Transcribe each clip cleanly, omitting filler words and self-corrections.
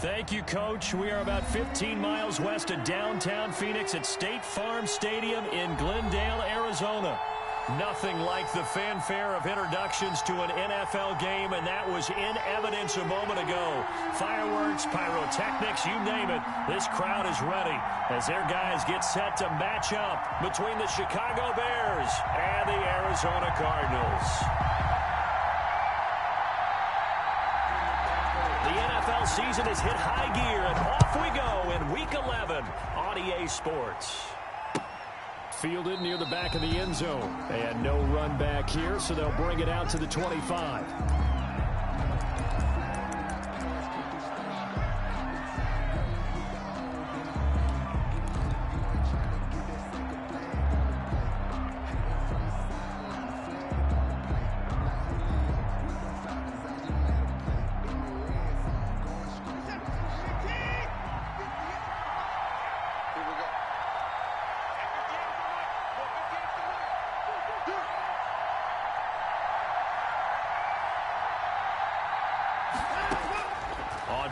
Thank you, Coach. We are about 15 miles west of downtown Phoenix at State Farm Stadium in Glendale, Arizona. Nothing like the fanfare of introductions to an NFL game, and that was in evidence a moment ago. Fireworks, pyrotechnics, you name it. This crowd is ready as their guys get set to match up between the Chicago Bears and the Arizona Cardinals. The NFL season has hit high gear, and off we go in Week 11 on EA Sports. Fielded near the back of the end zone. And no run back here, so they'll bring it out to the 25.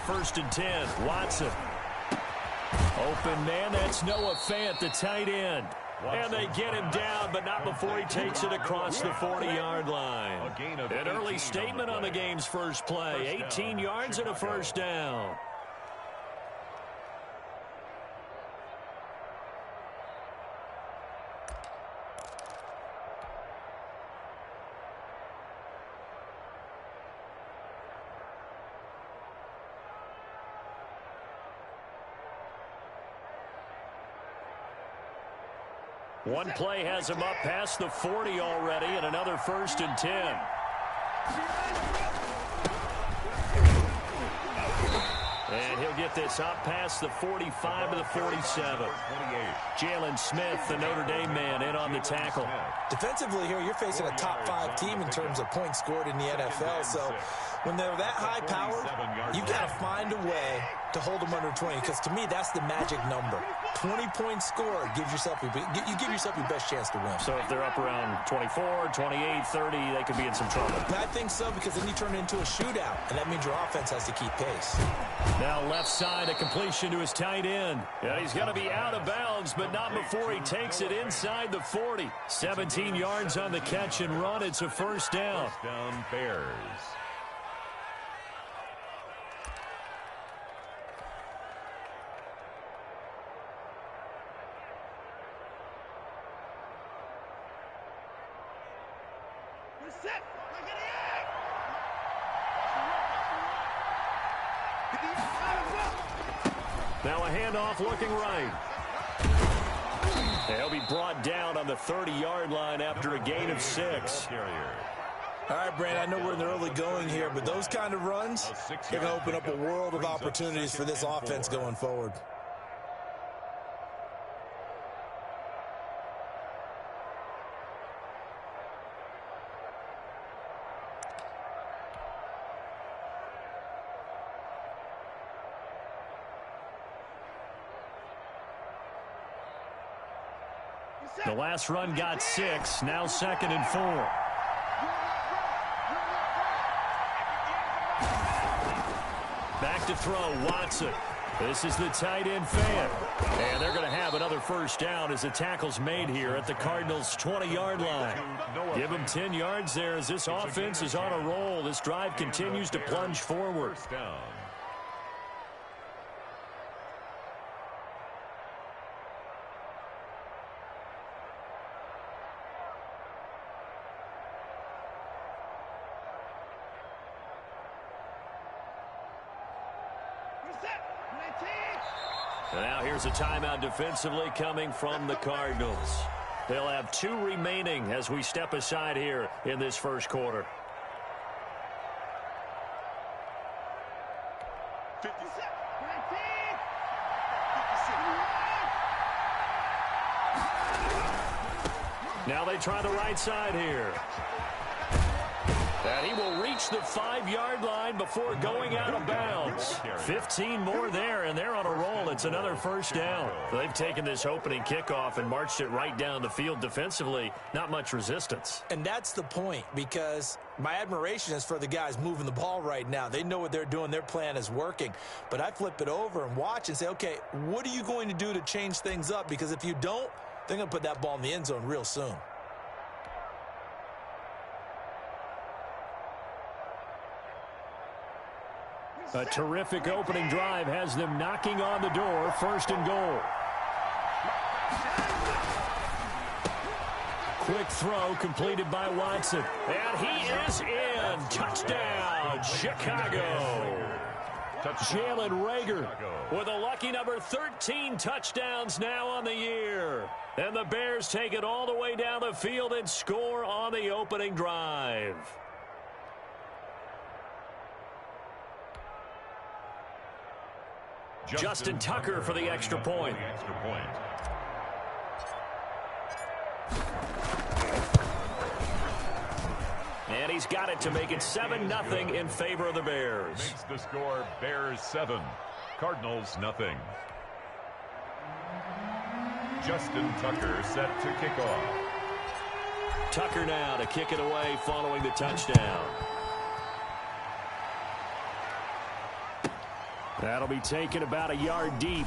First and 10, Watson. Open man, that's Noah Fant, the tight end. And they get him down, but not before he takes it across the 40-yard line. An early statement on the game's first play. 18 yards and a first down. One play has him up past the 40 already, and another first and 10. And he'll get this up past the 45 to the 47. Jalen Smith, the Notre Dame man, in on the tackle. Defensively here, you're facing a top 5 team in terms of points scored in the NFL. So when they're that high-powered, you got to find a way to hold them under 20, because to me, that's the magic number. 20 points scored gives yourself you give yourself your best chance to win. So if they're up around 24, 28, 30, they could be in some trouble. I think so, because then you turn it into a shootout, and that means your offense has to keep pace. Now left side, a completion to his tight end. And he's going to be out of bounds, but not before he takes it inside the 40. 17 yards on the catch and run. It's a first down. First down, Bears. Now a handoff looking right. They'll be brought down on the 30-yard line after a gain of 6. All right, Brandon, I know we're in the early going here, but those kind of runs, they're going to open up a world of opportunities for this offense going forward. The last run got 6, now 2nd and 4. Back to throw, Watson. This is the tight end fan. And they're going to have another first down as the tackle's made here at the Cardinals' 20-yard line. Give them 10 yards there as this offense is on a roll. This drive continues to plunge forward. And now here's a timeout defensively coming from the Cardinals. They'll have 2 remaining as we step aside here in this first quarter. Now they try the right side here. And he will reach the 5-yard line before going out of bounds. 15 more there, and they're on a roll. It's another first down. They've taken this opening kickoff and marched it right down the field defensively. Not much resistance. And that's the point, because my admiration is for the guys moving the ball right now. They know what they're doing. Their plan is working. But I flip it over and watch and say, okay, what are you going to do to change things up? Because if you don't, they're going to put that ball in the end zone real soon. A terrific opening drive has them knocking on the door. First and goal. Quick throw completed by Watson. And he is in. Touchdown, Chicago. Jalen Reagor with a lucky number 13 touchdowns now on the year. And the Bears take it all the way down the field and score on the opening drive. Justin Tucker for the extra point. And he's got it to make it 7-0 in favor of the Bears. Makes the score Bears 7, Cardinals nothing. Justin Tucker set to kick off. Tucker now to kick it away following the touchdown. That'll be taken about a yard deep.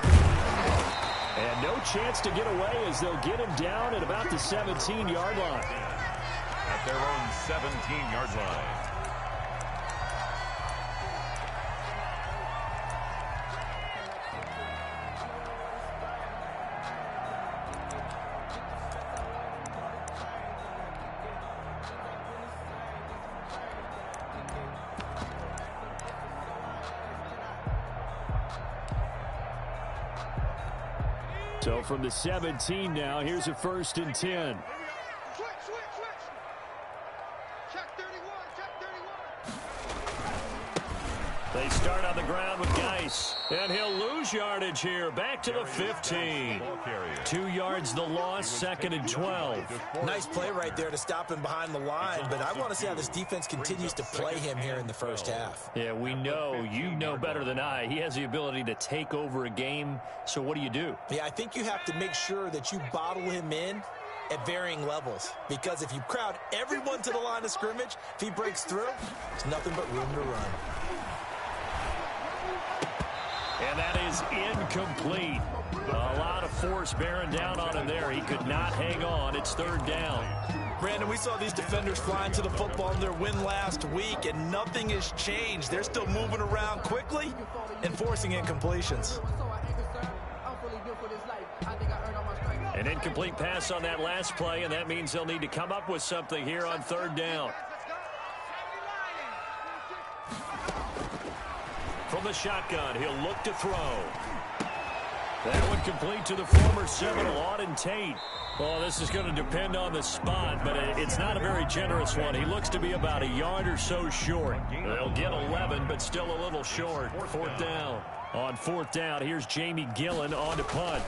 And no chance to get away as they'll get him down at about the 17-yard line. At their own 17-yard line. So from the 17 now, here's a 1st and 10. They start on the ground with Geis, and he'll lose yardage here. Back to the 15. 2 yards the loss, 2nd and 12. Nice play right there to stop him behind the line, but I want to see how this defense continues to play him here in the first half. Yeah, we know, you know better than I, he has the ability to take over a game, so what do? Yeah, I think you have to make sure that you bottle him in at varying levels, because if you crowd everyone to the line of scrimmage, if he breaks through, it's nothing but room to run. And that is incomplete. A lot of force bearing down on him there. He could not hang on. It's 3rd down. Brandon, we saw these defenders flying to the football in their win last week, and nothing has changed. They're still moving around quickly and forcing incompletions. An incomplete pass on that last play, and that means they'll need to come up with something here on 3rd down. From the shotgun, he'll look to throw. That one complete to the former Seminole, Auden Tate. Well, this is going to depend on the spot, but it's not a very generous one. He looks to be about a yard or so short. They'll get 11, but still a little short. 4th down. On 4th down, here's Jamie Gillen on to punt.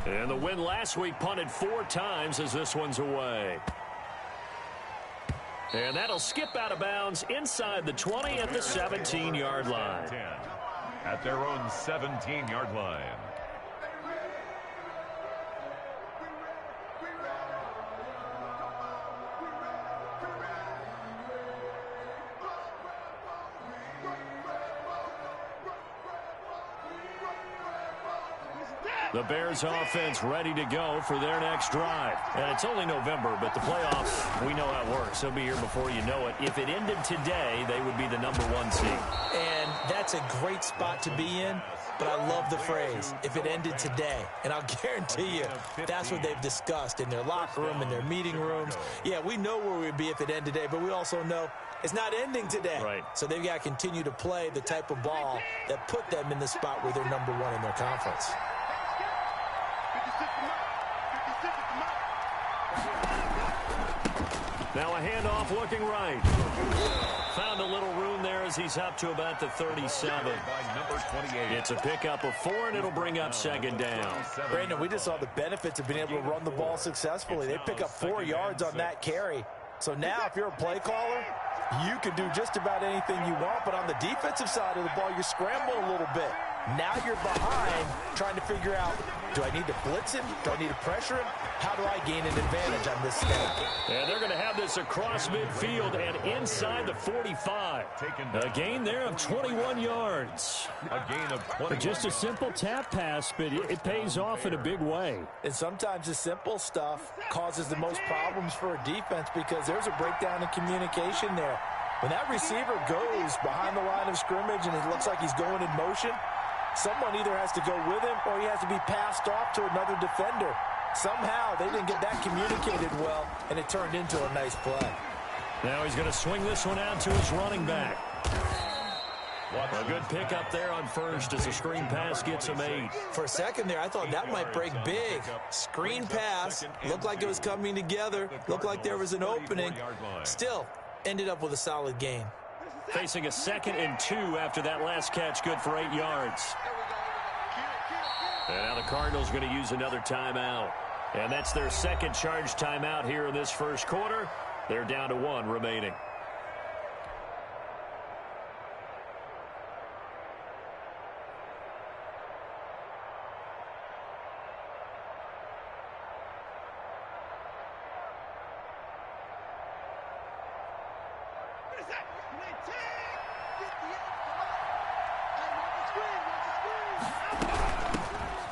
And the win last week punted 4 times as this one's away. And that'll skip out of bounds inside the 20 at the 17-yard line. At their own 17-yard line. The Bears offense ready to go for their next drive. And it's only November, but the playoffs, we know how it works. They'll be here before you know it. If it ended today, they would be the #1 seed. And that's a great spot to be in, but I love the phrase, if it ended today. And I'll guarantee you, that's what they've discussed in their locker room, in their meeting rooms. Yeah, we know where we'd be if it ended today, but we also know it's not ending today. Right. So they've got to continue to play the type of ball that put them in the spot where they're #1 in their conference. Now a handoff looking right. Found a little room there as he's up to about the 37. It's a pickup of 4, and it'll bring up 2nd down. Brandon, we just saw the benefits of being able to run the ball successfully. They pick up 4 yards on that carry. So now if you're a play caller, you can do just about anything you want, but on the defensive side of the ball, you're scrambling a little bit. Now you're behind trying to figure out, do I need to blitz him? Do I need to pressure him? How do I gain an advantage on this snap? And they're going to have this across midfield and inside the 45. A gain there of 21 yards. A gain of 21. Just a simple tap pass, but it pays off in a big way. And sometimes the simple stuff causes the most problems for a defense because there's a breakdown in communication there. When that receiver goes behind the line of scrimmage and it looks like he's going in motion, someone either has to go with him or he has to be passed off to another defender. Somehow they didn't get that communicated well, and it turned into a nice play. Now he's going to swing this one out to his running back. A good pickup there on first as the screen pass gets him 8. For a second there, I thought that might break big. Screen pass, looked like it was coming together, looked like there was an opening. Still, ended up with a solid gain. Facing a 2nd and 2 after that last catch, good for 8 yards. And now the Cardinals going to use another timeout. And that's their second charge timeout here in this first quarter. They're down to 1 remaining.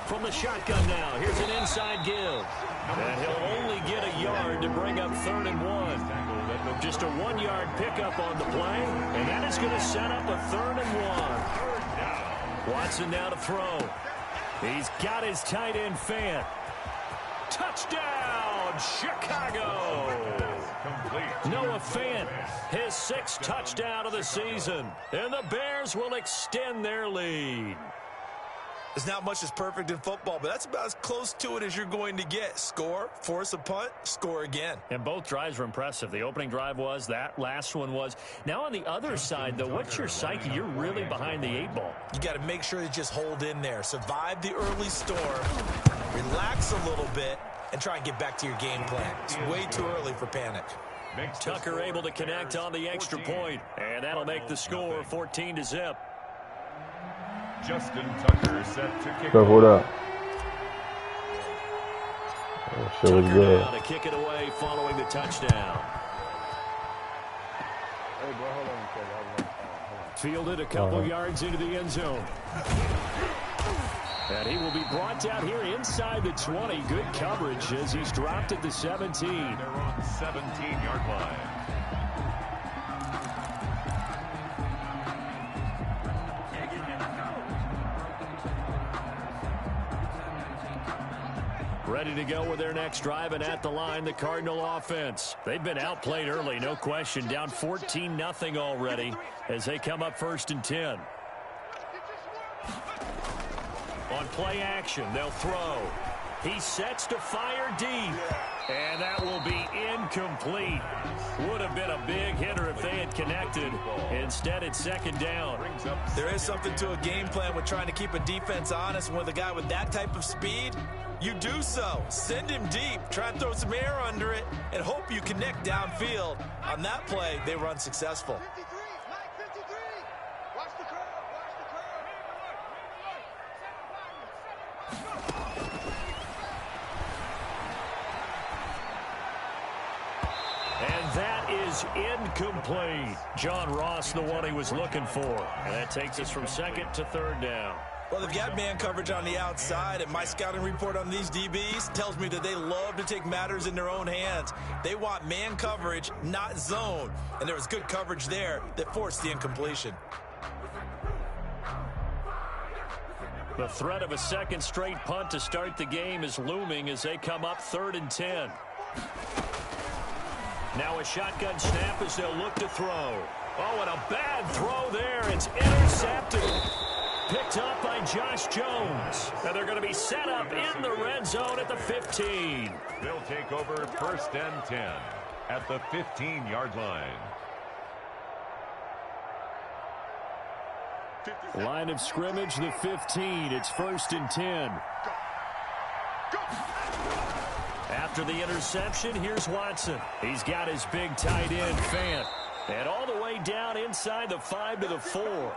From the shotgun now, here's an inside give. And he'll only get a yard to bring up 3rd and 1. Just a 1-yard pickup on the play, and that is going to set up a 3rd and 1. Watson now to throw. He's got his tight end Fant. Touchdown, Chicago! Noah Fant, his 6th touchdown of the season. And the Bears will extend their lead. There's not much that's perfect in football, but that's about as close to it as you're going to get. Score, force a punt, score again. And both drives were impressive. The opening drive was, that last one was. Now on the other side, though, what's your psyche? You're really behind the 8 ball. You got to make sure you just hold in there. Survive the early storm, relax a little bit, and try and get back to your game plan. It's way too early for panic. Tucker able to connect on the extra point, and that'll make the score 14-0. Justin Tucker set to kick. So hold up. That was good. Now to kick it away following the touchdown. Hey, bro, hold on a second. Fielded a couple yards into the end zone. And he will be brought down here inside the 20. Good coverage as he's dropped at the 17. They're on 17-yard line. Ready to go with their next drive, and at the line, the Cardinal offense. They've been outplayed early, no question. Down 14-0 already as they come up 1st and 10. On play action, they'll throw. He sets to fire deep. And that will be incomplete. Would have been a big hitter if they had connected. Instead, it's 2nd down. There is something to a game plan with trying to keep a defense honest. With a guy with that type of speed, you do so. Send him deep. Try and throw some air under it and hope you connect downfield. On that play, they were unsuccessful. Incomplete. John Ross, the one he was looking for. And that takes us from 2nd to 3rd down. Well, they've got man coverage on the outside, and my scouting report on these DBs tells me that they love to take matters in their own hands. They want man coverage, not zone. And there was good coverage there that forced the incompletion. The threat of a 2nd straight punt to start the game is looming as they come up 3rd and 10. Now a shotgun snap as they'll look to throw. Oh, and a bad throw there. It's intercepted. Picked up by Josh Jones. And they're going to be set up in the red zone at the 15. They'll take over 1st and 10 at the 15-yard line. Line of scrimmage, the 15. It's 1st and 10. After the interception, here's Watson. He's got his big tight end, Fant. And all the way down inside the 5 to the 4.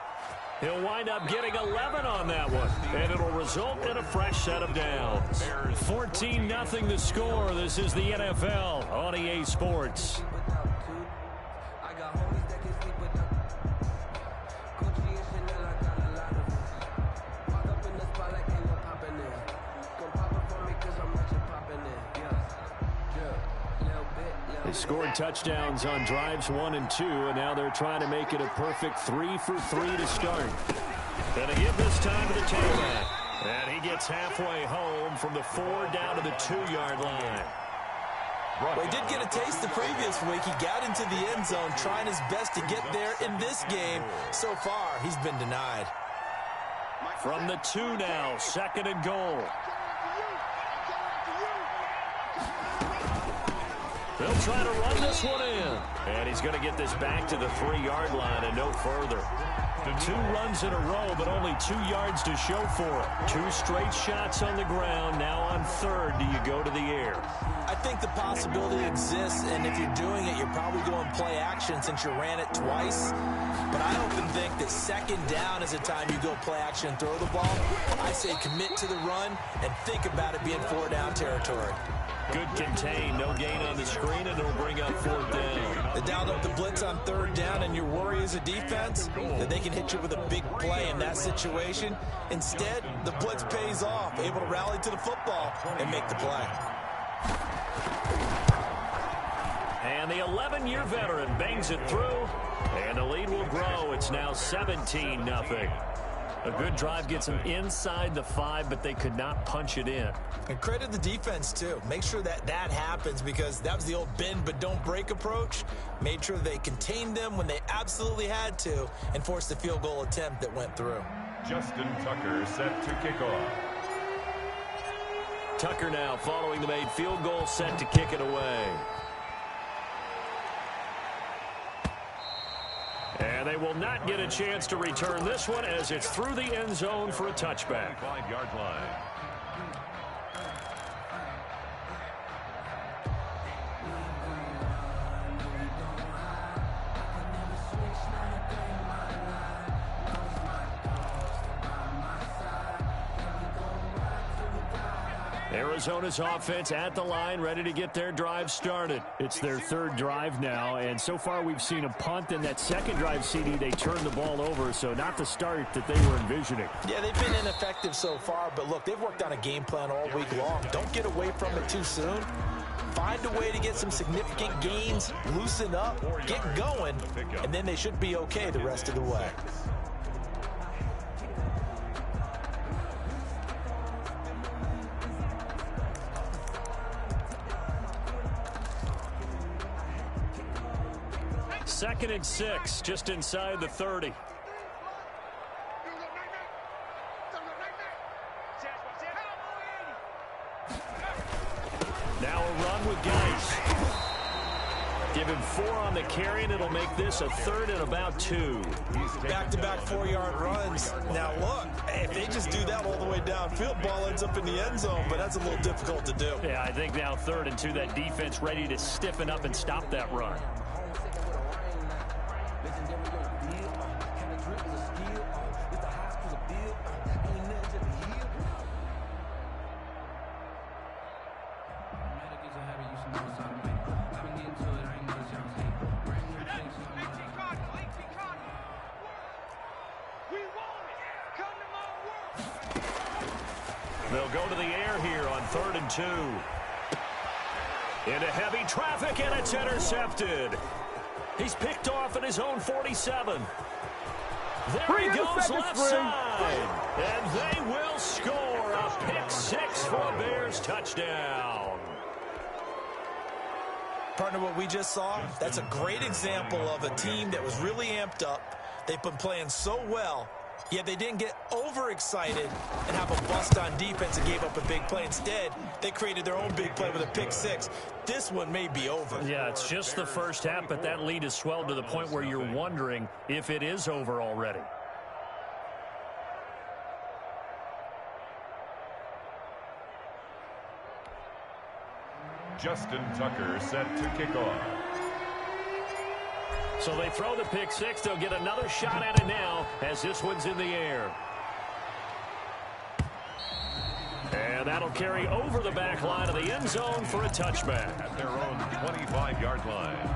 He'll wind up getting 11 on that one. And it'll result in a fresh set of downs. 14-0 the score. This is the NFL on EA Sports. They scored touchdowns on drives 1 and 2, and now they're trying to make it a perfect 3 for 3 to start. And they give this time to the tailback. And he gets halfway home from the 4 down to the 2-yard line. Well, he did get a taste the previous week. He got into the end zone trying his best to get there in this game. So far, he's been denied. From the 2 now, 2nd and goal. They'll try to run this one in. And he's going to get this back to the 3-yard line and no further. 2 runs in a row, but only 2 yards to show for it. 2 straight shots on the ground. Now on 3rd, do you go to the air? I think the possibility exists, and if you're doing it, you're probably going play action since you ran it twice. But I often think that 2nd down is a time you go play action and throw the ball. I say commit to the run and think about it being 4-down territory. Good contain, no gain on the screen, and it'll bring up 4th down. They dialed up the blitz on 3rd down, and your worry as a defense that they can hit you with a big play in that situation. Instead, the blitz pays off, able to rally to the football and make the play. And the 11-year veteran bangs it through, and the lead will grow. It's now 17-0. A good drive gets them inside the 5, but they could not punch it in. And credit the defense, too. Make sure that happens, because that was the old bend but don't break approach. Made sure they contained them when they absolutely had to and forced the field goal attempt that went through. Justin Tucker set to kick off. Tucker now following the made field goal, set to kick it away. And they will not get a chance to return this one as it's through the end zone for a touchback. 5-yard line. Arizona's offense at the line, ready to get their drive started. It's their 3rd drive now, and so far we've seen a punt. In that 2nd drive, CD, they turned the ball over, so not the start that they were envisioning. Yeah, they've been ineffective so far, but look, they've worked on a game plan all week long. Don't get away from it too soon. Find a way to get some significant gains, loosen up, get going, and then they should be okay the rest of the way. Second and 6, just inside the 30. Now a run with Geis. Give him 4 on the carry, and it'll make this a 3rd and about 2. Back-to-back 4-yard runs. Now, look, if they just do that all the way downfield, ball ends up in the end zone, but that's a little difficult to do. Yeah, I think now 3rd and 2, that defense ready to stiffen up and stop that run. They'll go to the air here on 3rd and 2. Into heavy traffic, and it's intercepted. He's picked off at his own 47. There he goes left side. And they will score a pick 6 for a Bears touchdown. Partner, what we just saw, that's a great example of a team that was really amped up. They've been playing so well, yet they didn't get overexcited and have a bust on defense and gave up a big play. Instead, they created their own big play with a pick 6. This one may be over. Yeah, it's just the first half, but that lead has swelled to the point where you're wondering if it is over already. Justin Tucker set to kick off. So they throw the pick six. They'll get another shot at it now as this one's in the air. And that'll carry over the back line of the end zone for a touchback. At their own 25-yard line.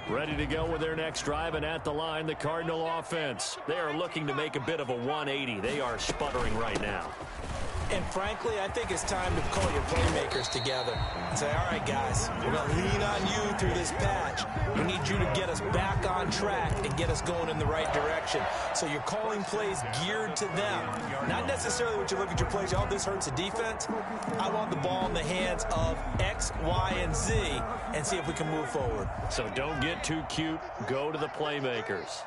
Ready to go with their next drive, and at the line, the Cardinal offense. They are looking to make a bit of a 180. They are sputtering right now. And frankly, I think it's time to call your playmakers together and say, all right, guys, we're going to lean on you through this patch. We need you to get us back on track and get us going in the right direction. So you're calling plays geared to them. Not necessarily what you look at your plays, oh, this hurts the defense. I want the ball in the hands of X, Y, and Z and see if we can move forward. So don't get too cute. Go to the playmakers.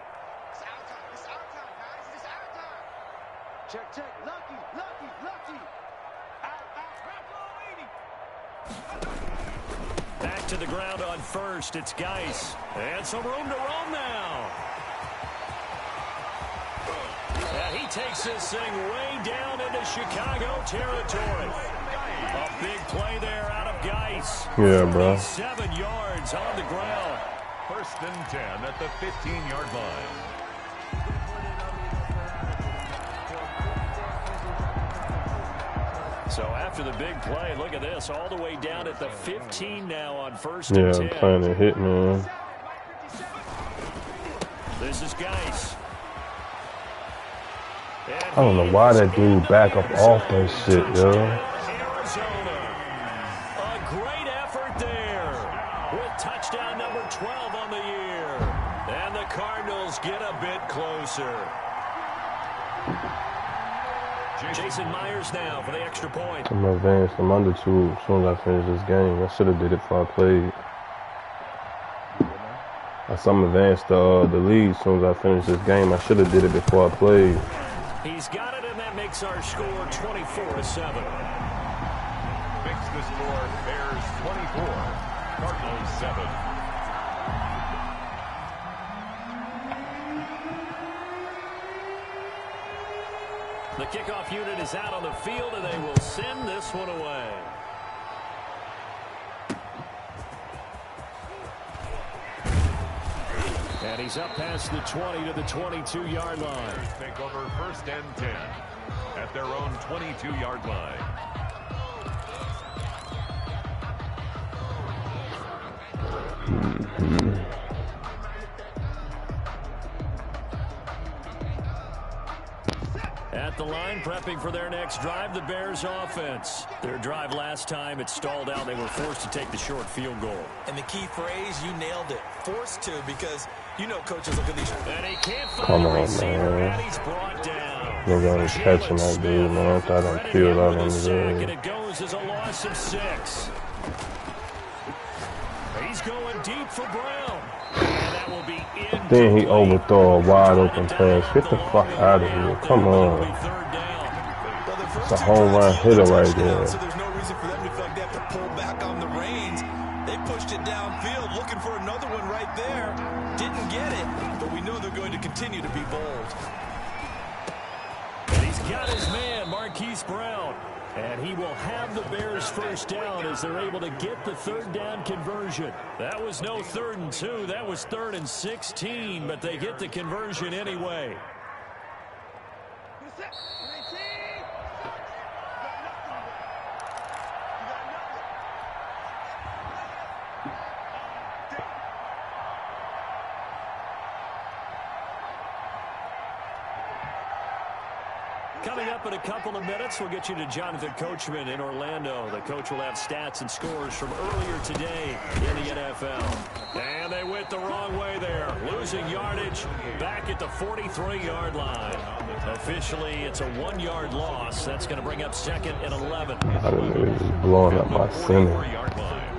Check, check. Lucky, lucky, lucky. Back to the ground on first. It's Geis. And some room to roam now. And he takes this thing way down into Chicago territory. A big play there out of Geis. Yeah, bro. 7 yards on the ground. 1st and 10 at the 15-yard line. So after the big play, look at this, all the way down at the 15 now on 1st Yeah, and 10. I'm playing a Hitman. This is Geis. I don't know why that dude back up off that shit, yo. Arizona. A great effort there with touchdown number 12 on the year. And the Cardinals get a bit closer. Jason Myers now for the extra point. I'm advanced. I'm under 2 as soon as I finish this game. I should have did it before I played. I'm advanced the lead as soon as I finish this game. I should have did it before I played. He's got it, and that makes our score 24-7. Makes the score Bears 24, Cardinals 7. The kickoff unit is out on the field, and they will send this one away. And he's up past the 20 to the 22-yard line. Take over 1st and 10 at their own 22-yard line. At the line, prepping for their next drive, the Bears offense. Their drive last time, it stalled out. They were forced to take the short field goal. And the key phrase, you nailed it. Forced to, because you know coaches look at these. And he can't find Come a on, receiver, man. and he's brought down. Nigga ain't catching that dude, man. I thought I peeled out on his And head. it goes as a loss of 6. He's going deep for Brown. And that will be in. Then he overthrow a wide open pass. Get the fuck out of here. Come on. It's a home run hitter right there. So there's no reason for them to feel like they have to pull back on the reins. They pushed it downfield, looking for another one right there. Didn't get it, but we know they're going to continue to be bold. And he's got his man, Marquise Brown. And he will have the Bears first down as they're able to get the 3rd down conversion. That was no 3rd and 2. That was 3rd and 16, but they get the conversion anyway. Coming up in a couple of minutes, we'll get you to Jonathan Coachman in Orlando. The coach will have stats and scores from earlier today in the NFL. And they went the wrong way there, losing yardage back at the 43-yard line. Officially, it's a 1-yard loss. That's going to bring up 2nd and 11. I didn't know he was blowing up my center. 44-yard line.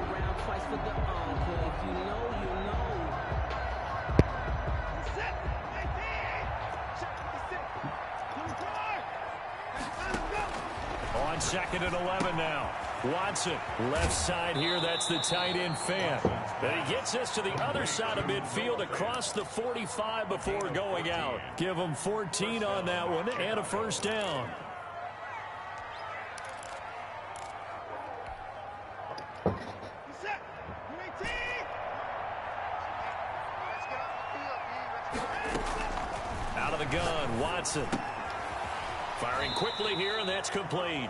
On 2nd and 11 now. Watson, left side here, that's the tight end fan. And he gets us to the other side of midfield across the 45 before going out. Give him 14 on that one and a first down. Out of the gun, Watson. Firing quickly here, and that's complete.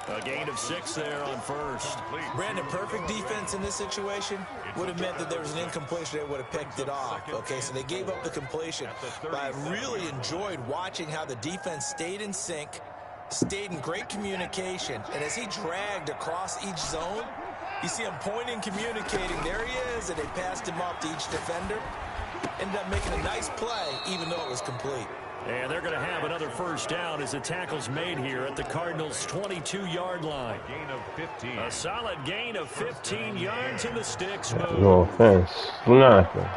A gain of 6 there on first. Brandon, perfect defense in this situation would have meant that there was an incompletion. They would have picked it off. Okay, so they gave up the completion. But I really enjoyed watching how the defense stayed in sync, stayed in great communication. And as he dragged across each zone, you see him pointing, communicating. There he is, and they passed him off to each defender. Ended up making a nice play, even though it was complete. And they're going to have another first down as the tackle's made here at the Cardinals' 22-yard line. Gain of 15. A solid gain of 15 yards in the sticks move. No offense. Nothing.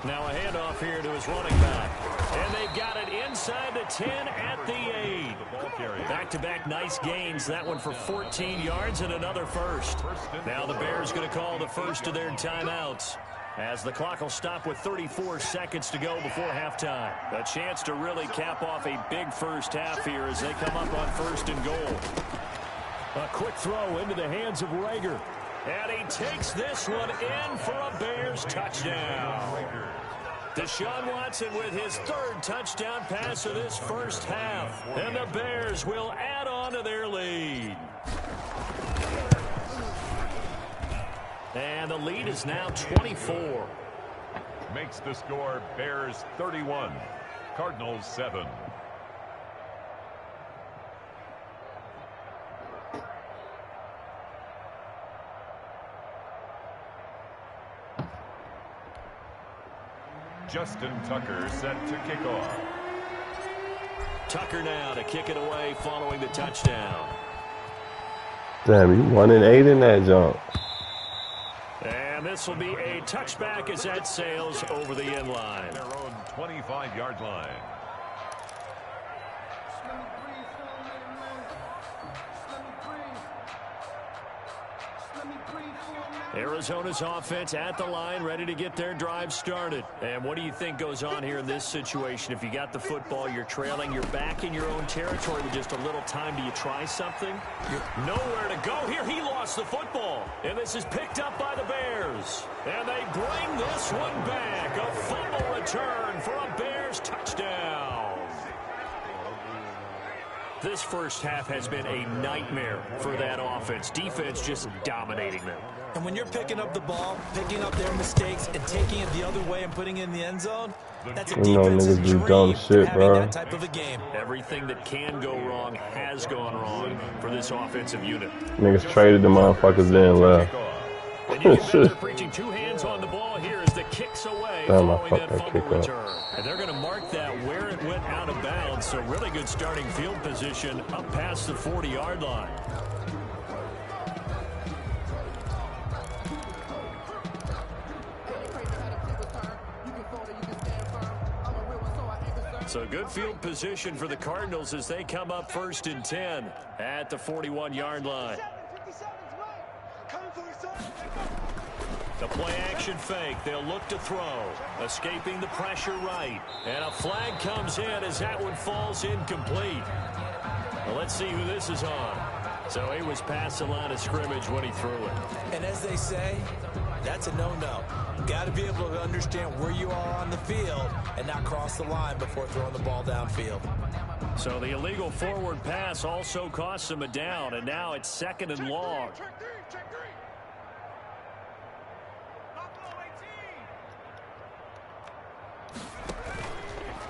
Now a handoff here to his running back. And they've got it inside the 10 at the 8. Back-to-back nice gains. That one for 14 yards and another first. Now the Bears going to call the first of their timeouts, as the clock will stop with 34 seconds to go before halftime. A chance to really cap off a big first half here as they come up on first and goal. A quick throw into the hands of Rager. And he takes this one in for a Bears touchdown. Deshaun Watson with his 3rd touchdown pass of this first half. And the Bears will add on to their lead. And the lead is now 24. Makes the score Bears 31, Cardinals 7. Justin Tucker set to kick off. Tucker now to kick it away following the touchdown. Damn, you 1-8 in that jump. And this will be a touchback as that sails over the end line. Their own 25-yard line. Arizona's offense at the line, ready to get their drive started. And what do you think goes on here in this situation? If you got the football, you're trailing, you're back in your own territory with just a little time. Do you try something? Nowhere to go here. He lost the football. And this is picked up by the Bears. And they bring this one back. A fumble return for a Bears touchdown. This first half has been a nightmare for that offense. Defense just dominating them. And when you're picking up the ball, picking up their mistakes, and taking it the other way and putting it in the end zone, that's a defense's dream for having that type of a game. Everything that can go wrong has gone wrong for this offensive unit. Niggas traded the motherfuckers then left. And you can bet they're preaching 2 hands on the ball here as the kicks away following that fumble return. And they're going to mark that where it went out of bounds. So really good starting field position up past the 40-yard line. So good field position for the Cardinals as they come up 1st and 10 at the 41-yard line. The play action fake. They'll look to throw. Escaping the pressure right. And a flag comes in as that one falls incomplete. Well, let's see who this is on. So he was past the line of scrimmage when he threw it. And as they say, that's a no-no. Got to be able to understand where you are on the field and not cross the line before throwing the ball downfield. So the illegal forward pass also costs him a down, and now it's 2nd and long.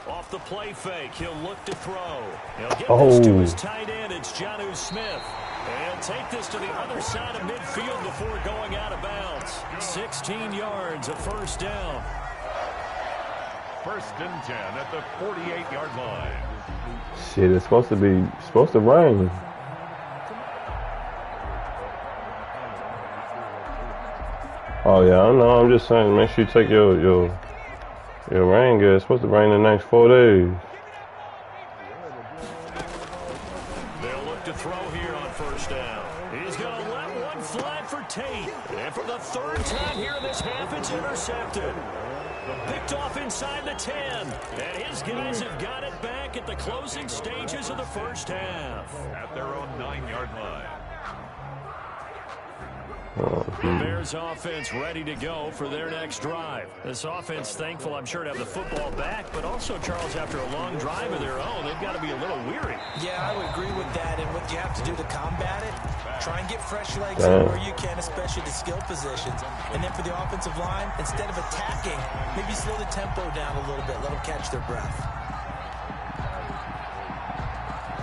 Off the play fake, he'll look to throw. He'll get this to his tight end. It's Jonnu Smith. And take this to the other side of midfield before going out of bounds. 16 yards, a first down. 1st and 10 at the 48-yard line. Shit, it's supposed to rain. Oh yeah, I know. I'm just saying, make sure you take your rain gear. It's supposed to rain the next 4 days. good. Picked off inside the 10. And his guys have got it back at the closing stages of the first half. At their own 9-yard line. The Bears offense ready to go for their next drive. This offense thankful, I'm sure, to have the football back, but also, Charles, after a long drive of their own, they've got to be a little weary. Yeah, I would agree with that, and what you have to do to combat it, try and get fresh legs in where you can, especially the skill positions. And then for the offensive line, instead of attacking, maybe slow the tempo down a little bit, let them catch their breath.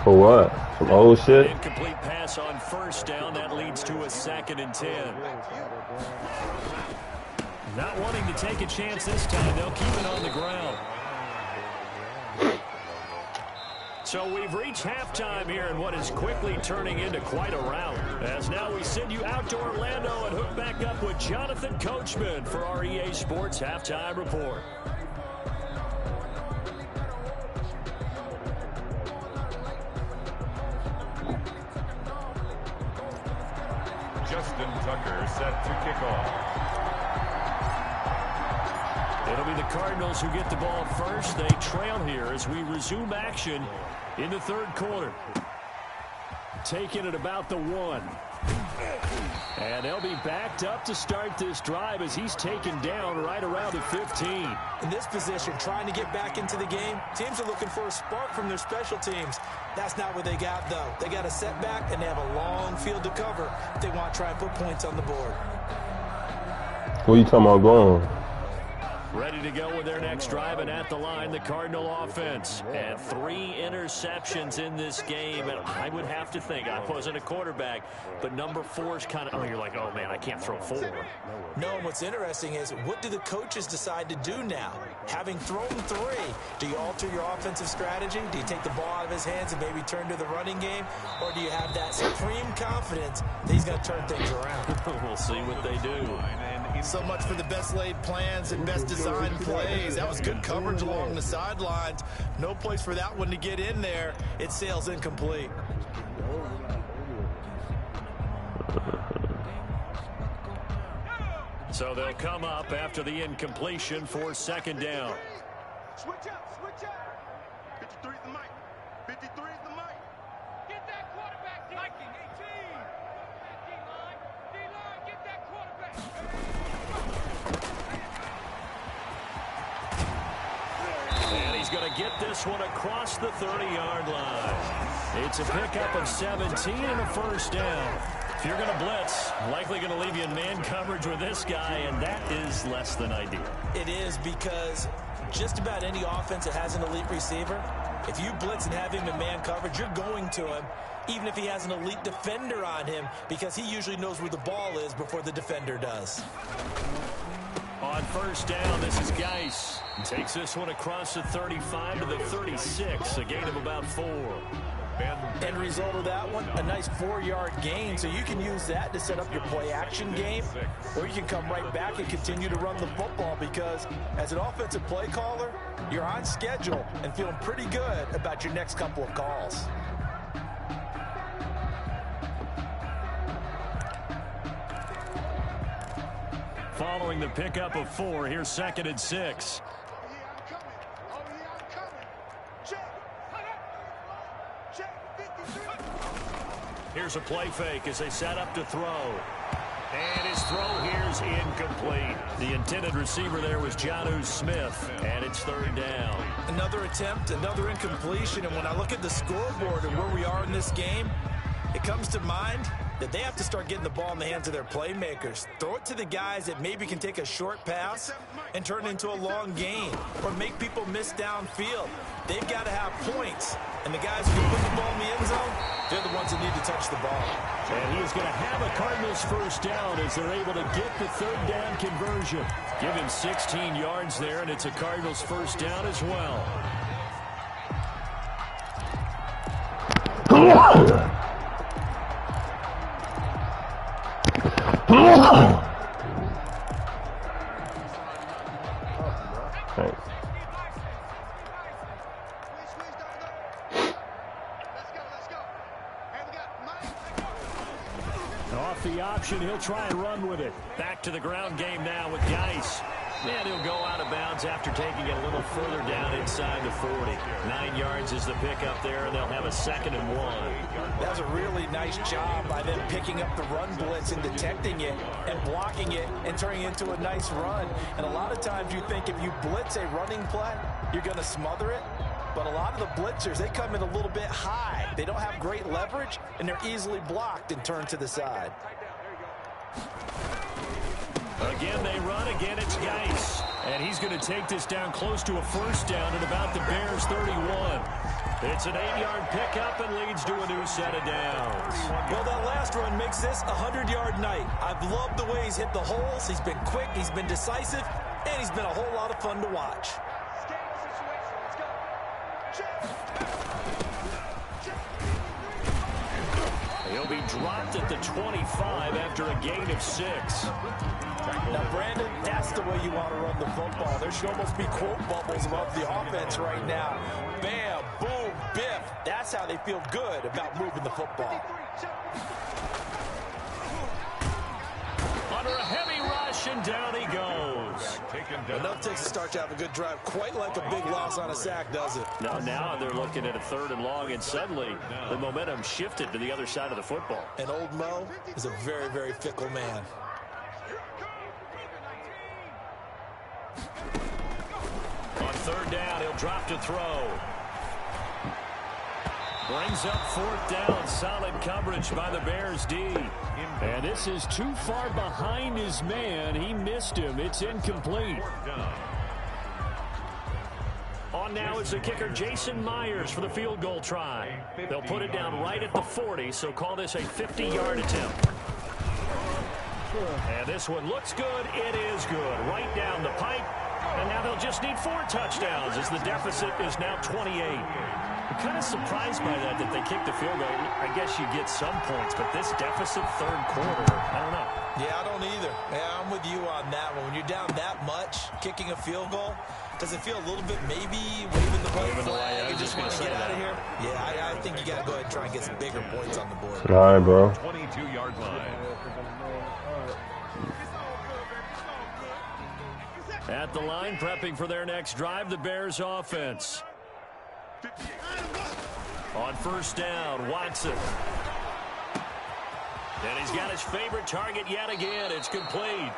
For what? Some old shit? Incomplete pass on first down. That leads to a 2nd and 10. Not wanting to take a chance this time. They'll keep it on the ground. So we've reached halftime here in what is quickly turning into quite a rout. As now we send you out to Orlando and hook back up with Jonathan Coachman for our EA Sports Halftime Report. Justin Tucker set to kick off. It'll be the Cardinals who get the ball first. They trail here as we resume action in the third quarter. Taking it about the 1. And they'll be backed up to start this drive as he's taken down right around the 15. In this position, trying to get back into the game, teams are looking for a spark from their special teams. That's not what they got, though. They got a setback, and they have a long field to cover if they want to try and put points on the board. What are you talking about going? Ready to go with their next drive, and at the line, the Cardinal offense. And 3 interceptions in this game, and I would have to think, I wasn't a quarterback, but number 4 is kind of, you're like, oh, man, I can't throw 4. No, and what's interesting is, what do the coaches decide to do now? Having thrown 3, do you alter your offensive strategy? Do you take the ball out of his hands and maybe turn to the running game? Or do you have that supreme confidence that he's going to turn things around? We'll see what they do. So much for the best laid plans and best designed plays. That was good coverage along the sidelines. No place for that one to get in there. It sails incomplete. So they'll come up after the incompletion for 2nd down. Switch up, switch up. 53's the mic. 53's the mic. Get that quarterback, Viking 18. D-line, D-line, get that quarterback. And he's going to get this one across the 30-yard line. It's a pickup of 17 and a first down. If you're going to blitz, likely going to leave you in man coverage with this guy, and that is less than ideal. It is, because just about any offense that has an elite receiver, if you blitz and have him in man coverage, you're going to him, even if he has an elite defender on him, because he usually knows where the ball is before the defender does. On first down, this is Geis. Takes this one across the 35 to the 36, a gain of about 4. End result of that one, a nice 4-yard gain, so you can use that to set up your play-action game, or you can come right back and continue to run the football, because as an offensive play caller, you're on schedule and feeling pretty good about your next couple of calls. Following the pickup of 4, here's 2nd and 6. Here's a play fake as they set up to throw. And his throw here's incomplete. The intended receiver there was Jonnu Smith, and it's 3rd down. Another attempt, another incompletion, and when I look at the scoreboard and where we are in this game, it comes to mind that they have to start getting the ball in the hands of their playmakers. Throw it to the guys that maybe can take a short pass and turn it into a long gain, or make people miss downfield. They've got to have points, and the guys who can put the ball in the end zone, they're the ones that need to touch the ball. And he's going to have a Cardinals first down as they're able to get the 3rd down conversion. Give him 16 yards there, and it's a Cardinals first down as well. Thanks. Off the option, he'll try and run with it. Back to the ground game now with Geis. And he'll go out of bounds after taking it a little further down inside the 40. 9 yards is the pickup there, and they'll have a 2nd and 1. That was a really nice job by them picking up the run blitz and detecting it and blocking it and turning it into a nice run. And a lot of times you think if you blitz a running play, you're going to smother it. But a lot of the blitzers, they come in a little bit high. They don't have great leverage, and they're easily blocked and turned to the side. Again, they run. Again, it's Geis. And he's going to take this down close to a 1st down at about the Bears' 31. It's an 8-yard pickup and leads to a new set of downs. Well, that last run makes this a 100-yard night. I've loved the way he's hit the holes. He's been quick, he's been decisive, and he's been a whole lot of fun to watch. He'll be dropped at the 25 after a gain of 6. Now, Brandon, that's the way you want to run the football. There should almost be quote bubbles above the offense right now. Bam, boom, biff. That's how they feel good about moving the football. Under a heavy rush, and down he goes. Enough takes to start to have a good drive. Quite like a big loss on a sack, does it? Now they're looking at a 3rd and long, and suddenly the momentum shifted to the other side of the football. And old Mo is a very, very fickle man. On 3rd down, he'll drop to throw. Brings up 4th down. Solid coverage by the Bears D. And this is too far behind his man. He missed him. It's incomplete. On now is the kicker, Jason Myers, for the field goal try. They'll put it down right at the 40, so call this a 50-yard attempt. And this one looks good. It is good. Right down the pipe. And now they'll just need 4 touchdowns as the deficit is now 28. I'm kind of surprised by that they kicked the field goal. I guess you get some points, but this deficit 3rd quarter, I don't know. Yeah, I don't either. Yeah, I'm with you on that one. When you're down that much, kicking a field goal, does it feel a little bit maybe waving the white flag and just want to get out of here? Yeah, I think you got to go ahead and try and get some bigger points on the board. All right, bro. 22-yard line. At the line, prepping for their next drive, the Bears offense. On 1st down, Watson. And he's got his favorite target yet again. It's complete.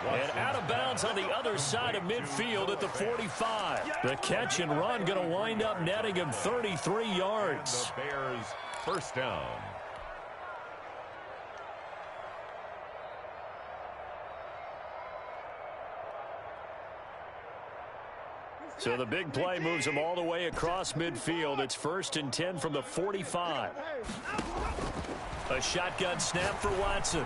And out of bounds on the other side of midfield at the 45. The catch and run going to wind up netting him 33 yards. The Bears' 1st down. So the big play moves him all the way across midfield. It's 1st and 10 from the 45. A shotgun snap for Watson.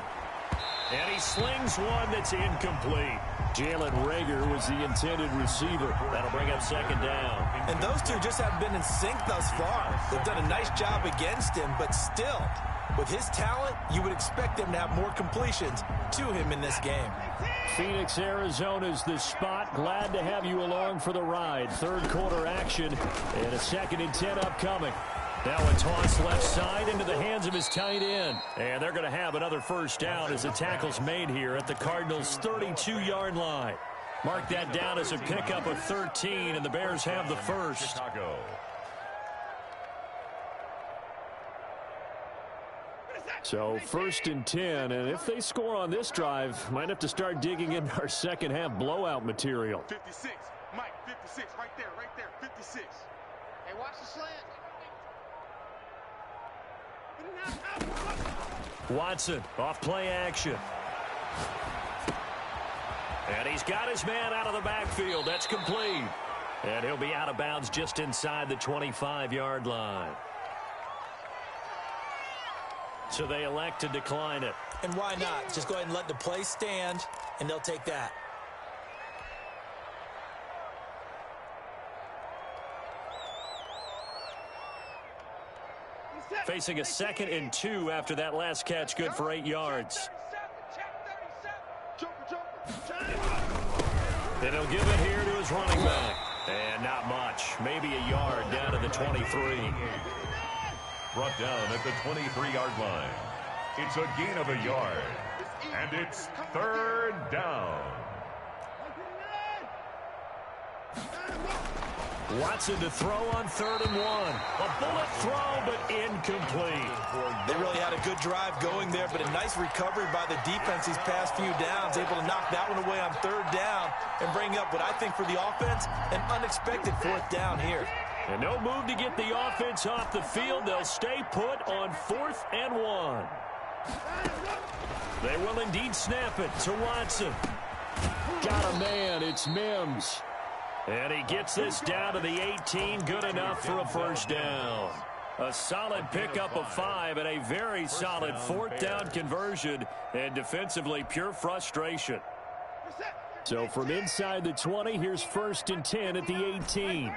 And he slings one that's incomplete. Jalen Reagor was the intended receiver. That'll bring up 2nd down. And those two just haven't been in sync thus far. They've done a nice job against him, but still, with his talent, you would expect them to have more completions to him in this game. Phoenix, Arizona's the spot. Glad to have you along for the ride. 3rd quarter action and a 2nd and 10 upcoming. Now a toss left side into the hands of his tight end. And they're going to have another 1st down as the tackle's made here at the Cardinals' 32-yard line. Mark that down as a pickup of 13, and the Bears have the 1st. Chicago. So 1st and 10, and if they score on this drive, might have to start digging into our second half blowout material. 56, Mike, 56, right there, 56. Hey, watch the slant. Watson, off play action. And he's got his man out of the backfield. That's complete. And he'll be out of bounds just inside the 25-yard line. So they elect to decline it. And why not? Just go ahead and let the play stand, and they'll take that. Facing a 2nd and 2 after that last catch, good for 8 yards. And he'll give it here to his running back. And not much. Maybe a yard down to the 23. Brought down at the 23-yard line. It's a gain of a yard. And it's 3rd down. Watson to throw on 3rd and 1. A bullet throw, but incomplete. They really had a good drive going there, but a nice recovery by the defense these past few downs, able to knock that one away on 3rd down and bring up what I think for the offense, an unexpected 4th down here. And no move to get the offense off the field. They'll stay put on 4th and 1. They will indeed snap it to Watson. Got a man. It's Mims. And he gets this down to the 18. Good enough for a 1st down. A solid pickup of 5 and a very solid 4th down conversion. And defensively, pure frustration. So from inside the 20, here's 1st and 10 at the 18.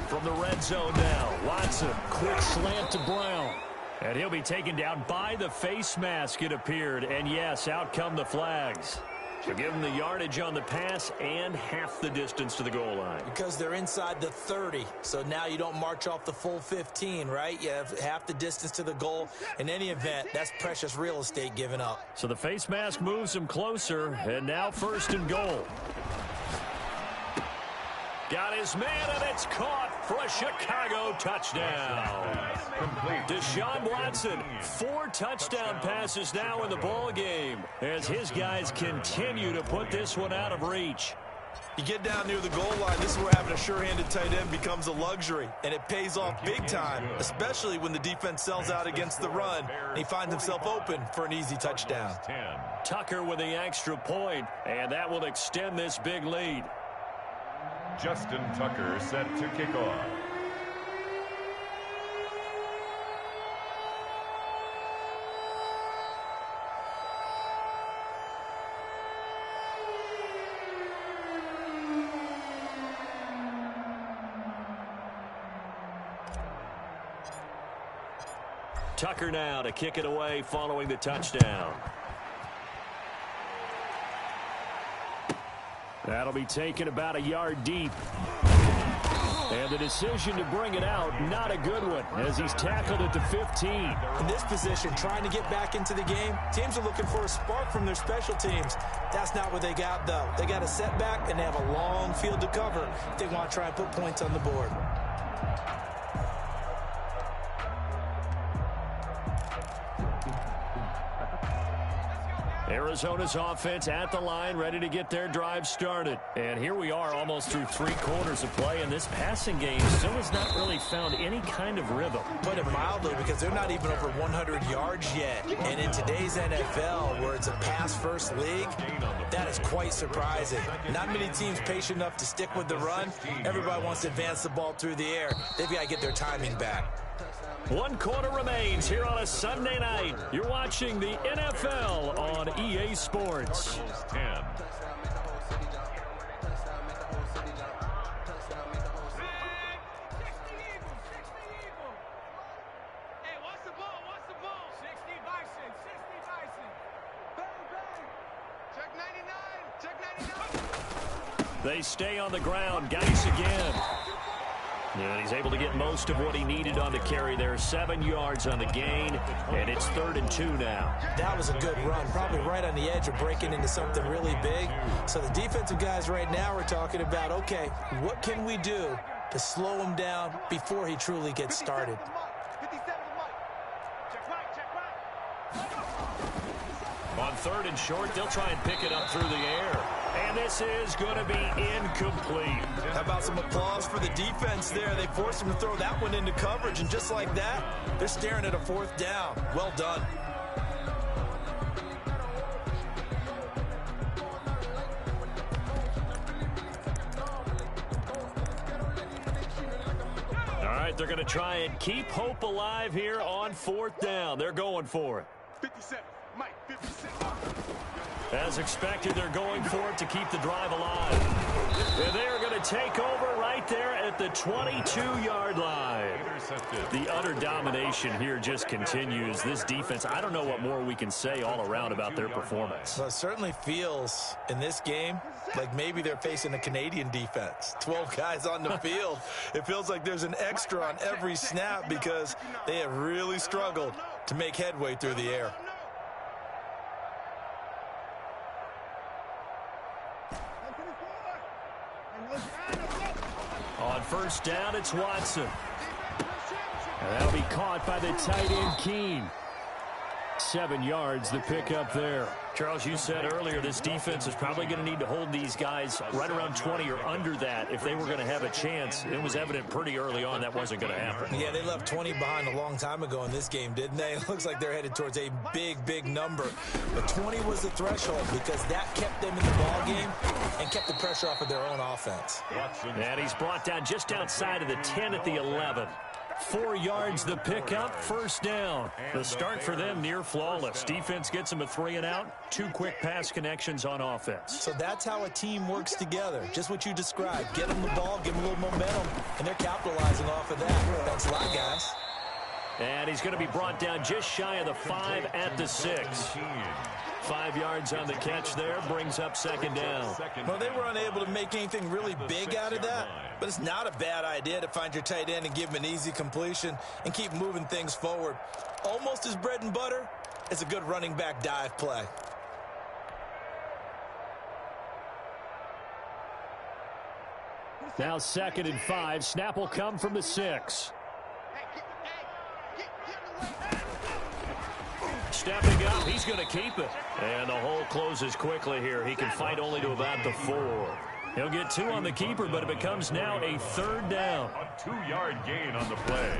From the red zone now, Watson, quick slant to Brown. And he'll be taken down by the face mask, it appeared. And yes, out come the flags. So give them the yardage on the pass and half the distance to the goal line. Because they're inside the 30, so now you don't march off the full 15, right? You have half the distance to the goal. In any event, that's precious real estate given up. So the face mask moves him closer, and now 1st and goal. Got his man, and it's caught for a Chicago touchdown. Deshaun Watson, 4 touchdown passes now in the ball game as his guys continue to put this one out of reach. You get down near the goal line, this is where having a sure-handed tight end becomes a luxury, and it pays off big time, especially when the defense sells out against the run, and he finds himself open for an easy touchdown. Tucker with the extra point, and that will extend this big lead. Justin Tucker set to kick off. Tucker now to kick it away following the touchdown. That'll be taken about a yard deep. And the decision to bring it out, not a good one, as he's tackled at the 15. In this position, trying to get back into the game, teams are looking for a spark from their special teams. That's not what they got, though. They got a setback, and they have a long field to cover if they want to try and put points on the board. Arizona's offense at the line, ready to get their drive started. And here we are almost through 3 quarters of play, and this passing game still has not really found any kind of rhythm. Put it mildly, because they're not even over 100 yards yet. And in today's NFL, where it's a pass-first league, that is quite surprising. Not many teams patient enough to stick with the run. Everybody wants to advance the ball through the air. They've got to get their timing back. 1 quarter remains here on a Sunday night. You're watching the NFL on EA Sports. 10. They stay on the ground. Geis again. And he's able to get most of what he needed on the carry there. 7 yards on the gain, and it's 3rd and 2 now. That was a good run, probably right on the edge of breaking into something really big. So the defensive guys right now are talking about, okay, what can we do to slow him down before he truly gets started? On 3rd and short, they'll try and pick it up through the air. And this is going to be incomplete. How about some applause for the defense there? They forced him to throw that one into coverage, and just like that, they're staring at a 4th down. Well done. All right, they're going to try and keep hope alive here on 4th down. They're going for it. 57, Mike, 57. As expected, they're going for it to keep the drive alive. And they're going to take over right there at the 22-yard line. The utter domination here just continues. This defense, I don't know what more we can say all around about their performance. Well, it certainly feels in this game like maybe they're facing a Canadian defense. 12 guys on the field. It feels like there's an extra on every snap because they have really struggled to make headway through the air. On first down, it's Watson. And that'll be caught by the tight end, Keene. 7 yards, the pickup there. Charles, you said earlier this defense is probably going to need to hold these guys right around 20 or under that if they were going to have a chance. It was evident pretty early on that wasn't going to happen. Yeah, they left 20 behind a long time ago in this game, didn't they? It looks like they're headed towards a big, big number. But 20 was the threshold because that kept them in the ball game and kept the pressure off of their own offense. And he's brought down just outside of the 10 at the 11. 4 yards the pickup, first down. The start for them near flawless. Defense gets them a 3 and out. 2 quick pass connections on offense. So that's how a team works together. Just what you described. Get them the ball, give them a little momentum, and they're capitalizing off of that. Thanks a lot, guys. And he's going to be brought down just shy of the 5 at the 6. 5 yards on the catch there, brings up second down. Well, they were unable to make anything really big out of that, but it's not a bad idea to find your tight end and give him an easy completion and keep moving things forward. Almost as bread and butter as a good running back dive play. Now 2nd and 5. Snap will come from the 6. Stepping up, he's going to keep it. And the hole closes quickly here. He can fight only to about the 4. He'll get 2 on the keeper, but it becomes now a 3rd down. A 2-yard gain on the play.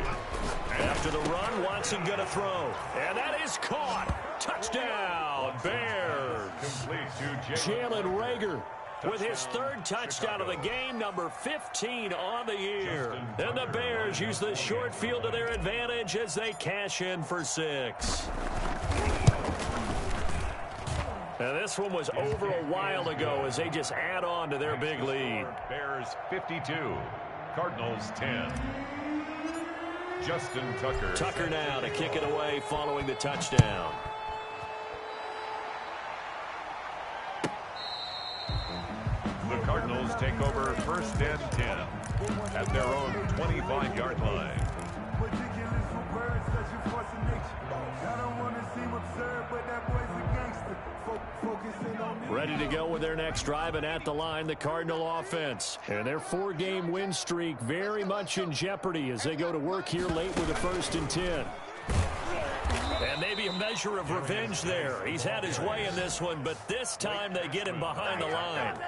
After the run, Watson going to throw. And that is caught. Touchdown, Bears. Complete to Jalen Reagor with his 3rd touchdown of the game, number 15 on the year. And the Bears use the short field to their advantage as they cash in for 6. And this one was over a while ago as they just add on to their big lead. Bears 52, Cardinals 10. Justin Tucker. Tucker now to kick it away following the touchdown. The Cardinals take over 1st and 10 at their own 25-yard line. Ready to go with their next drive, and at the line, the Cardinal offense. And their 4-game win streak very much in jeopardy as they go to work here late with a 1st and 10. And maybe a measure of revenge there. He's had his way in this one, but this time they get him behind the line.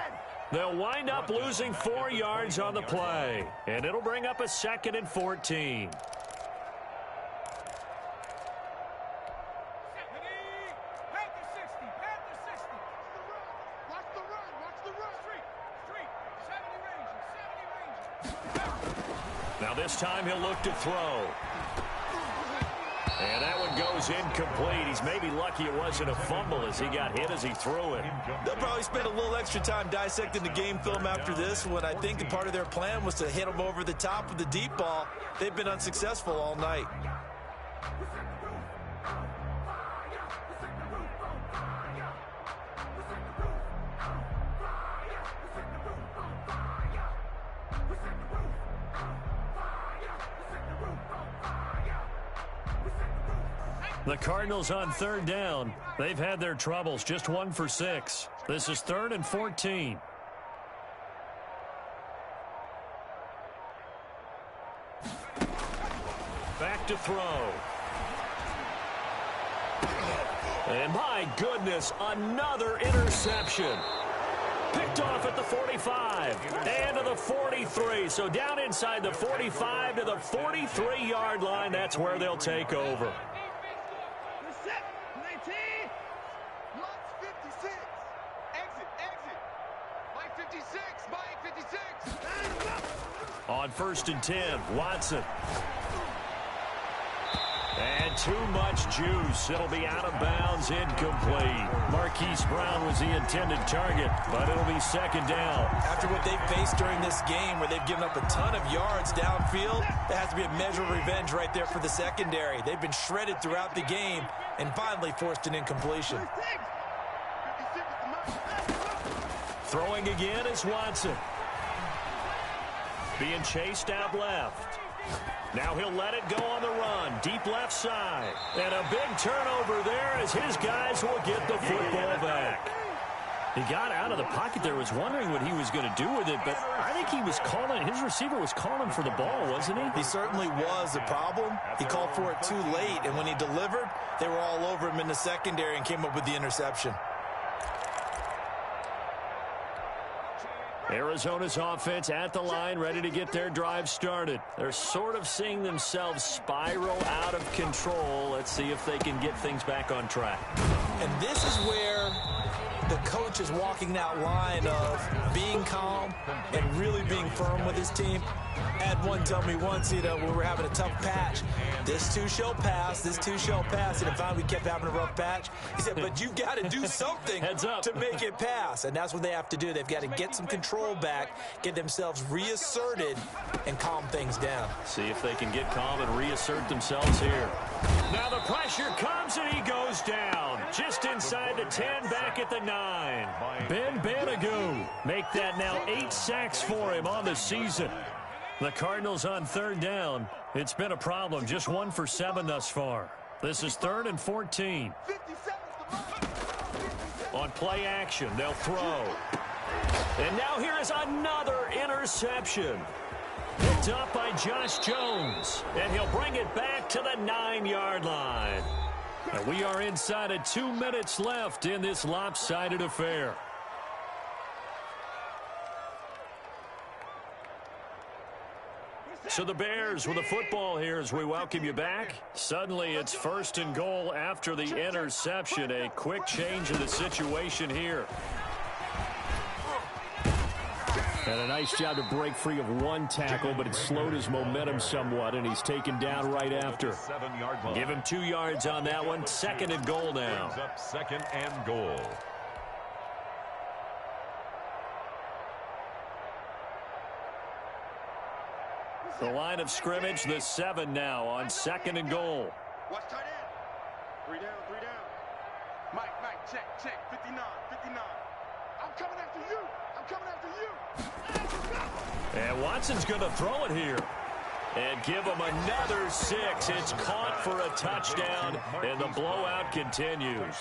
They'll wind up losing 4 yards on the play, and it'll bring up a 2nd and 14. Now this time he'll look to throw. And that one goes incomplete. He's maybe lucky it wasn't a fumble as he got hit as he threw it. They'll probably spend a little extra time dissecting the game film after this one. I think the part of their plan was to hit him over the top with the deep ball. They've been unsuccessful all night. The Cardinals on 3rd down. They've had their troubles, just 1 for 6. This is 3rd and 14. Back to throw. And my goodness, another interception. Picked off at the 45 and to the 43. So down inside the 45 to the 43-yard line. That's where they'll take over. On 1st and 10, Watson. And too much juice. It'll be out of bounds, incomplete. Marquise Brown was the intended target, but it'll be 2nd down. After what they've faced during this game where they've given up a ton of yards downfield, there has to be a measure of revenge right there for the secondary. They've been shredded throughout the game and finally forced an incompletion. Throwing again is Watson. Being chased out left. Now he'll let it go on the run. Deep left side. And a big turnover there as his guys will get the football back. He got out of the pocket there, was wondering what he was going to do with it, but I think he was calling, his receiver was calling for the ball, wasn't he? He certainly was. The problem, he called for it too late, and when he delivered, they were all over him in the secondary and came up with the interception. Arizona's offense at the line, ready to get their drive started. They're sort of seeing themselves spiral out of control. Let's see if they can get things back on track. And this is where the coach is walking that line of being calm and really being firm with his team. I had one tell me once, when we were having a tough patch, this too shall pass, this too shall pass. And finally we kept having a rough patch. He said, but you got to do something to make it pass. And that's what they have to do. They've got to get some control back, get themselves reasserted, and calm things down. See if they can get calm and reassert themselves here. Now the pressure comes and he goes down. Just inside the 10, back at the 9. Ben Banagoo make that now 8 sacks for him on the season. The Cardinals on 3rd down. It's been a problem. Just 1 for 7 thus far. This is 3rd and 14. On play action, they'll throw. And now here is another interception. Picked up by Josh Jones. And he'll bring it back to the 9-yard line. And we are inside of 2 minutes left in this lopsided affair. So the Bears with the football here as we welcome you back. Suddenly it's 1st and goal after the interception. A quick change in the situation here. And a nice job to break free of 1 tackle, but it slowed his momentum somewhat, and he's taken down right after. Give him 2 yards on that one. 2nd and goal now. Up 2nd and goal. The line of scrimmage, the 7 now on 2nd and goal. Watch tight end. 3 down, 3 down. Mike, check, 59, 59. I'm coming after you. I'm coming after you. And Watson's going to throw it here. And give him another 6. It's caught for a touchdown, and the blowout continues.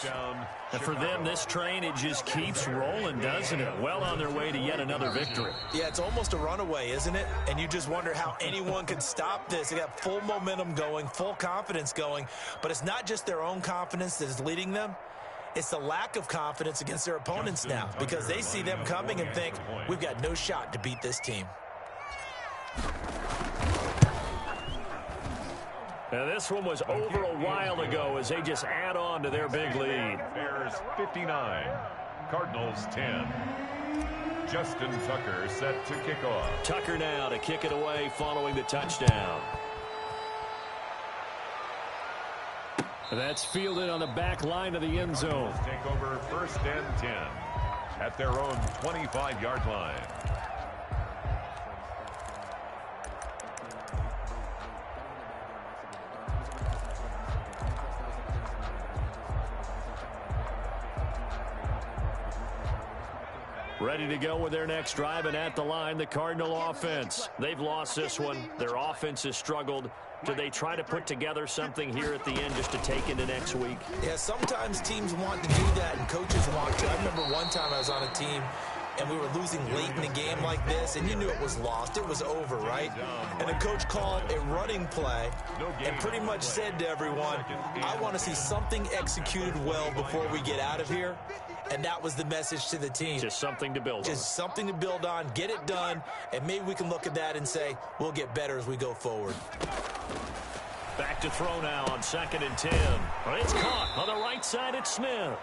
And for them, this train, it just keeps rolling, doesn't it? Well on their way to yet another victory. Yeah, it's almost a runaway, isn't it? And you just wonder how anyone could stop this. They got full momentum going, full confidence going. But it's not just their own confidence that is leading them. It's the lack of confidence against their opponents now, because they see them coming and think, we've got no shot to beat this team. Now this one was over a while ago as they just add on to their big lead. Bears 59, Cardinals 10. Justin Tucker set to kick off. Tucker now to kick it away following the touchdown. That's fielded on the back line of the end zone. Take over 1st and 10 at their own 25-yard line. Ready to go with their next drive, and at the line, the Cardinal offense. They've lost this one. Their offense has struggled. Do they try to put together something here at the end just to take into next week? Yeah, sometimes teams want to do that, and coaches want to. I remember one time I was on a team, and we were losing late in the game like this, and you knew it was lost. It was over, right? And the coach called a running play and pretty much said to everyone, I want to see something executed well before we get out of here. And that was the message to the team. Just something to build on. Just something to build on, get it done, and maybe we can look at that and say, we'll get better as we go forward. Back to throw now on 2nd and 10. Well, it's caught on the right side at Smith.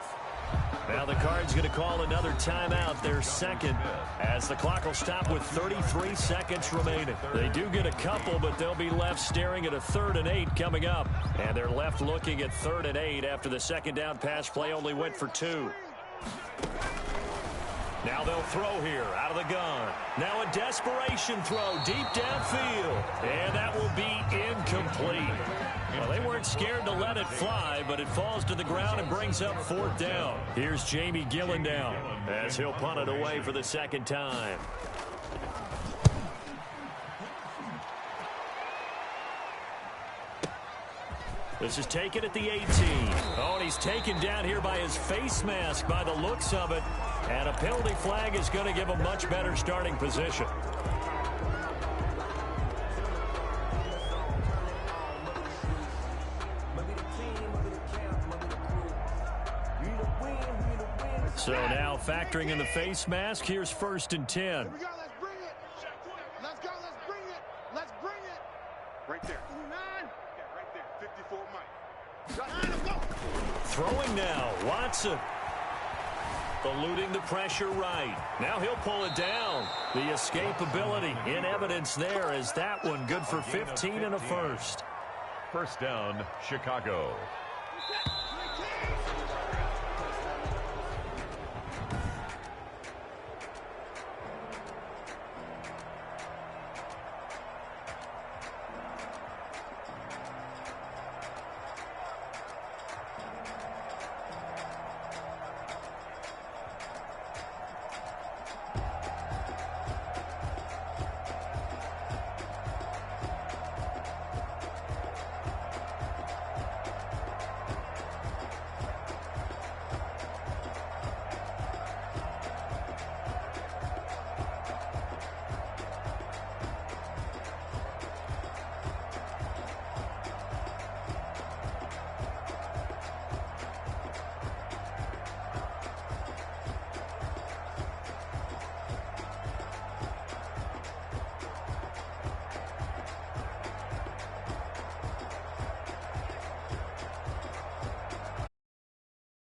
Now the Cards going to call another timeout, their 2nd, as the clock will stop with 33 seconds remaining. They do get a couple, but they'll be left staring at a 3rd and 8 coming up. And they're left looking at 3rd and 8 after the 2nd down pass play only went for 2. Now they'll throw here out of the gun. Now a desperation throw deep downfield. And that will be incomplete. Well, they weren't scared to let it fly, but it falls to the ground and brings up 4th down. Here's Jamie Gillen down as he'll punt it away for the 2nd time. This is taken at the 18. Oh, and he's taken down here by his face mask by the looks of it. And a penalty flag is going to give a much better starting position. So now factoring in the face mask, here's 1st and 10. Here we go, let's bring it. Let's go, let's bring it. Let's bring it. Right there. 29. Yeah, right there. 54 Mike. Let's go. Throwing now, Watson. Eluding the pressure right. Now he'll pull it down. The escapability in evidence there as that one good for 15 and a first. First down, Chicago.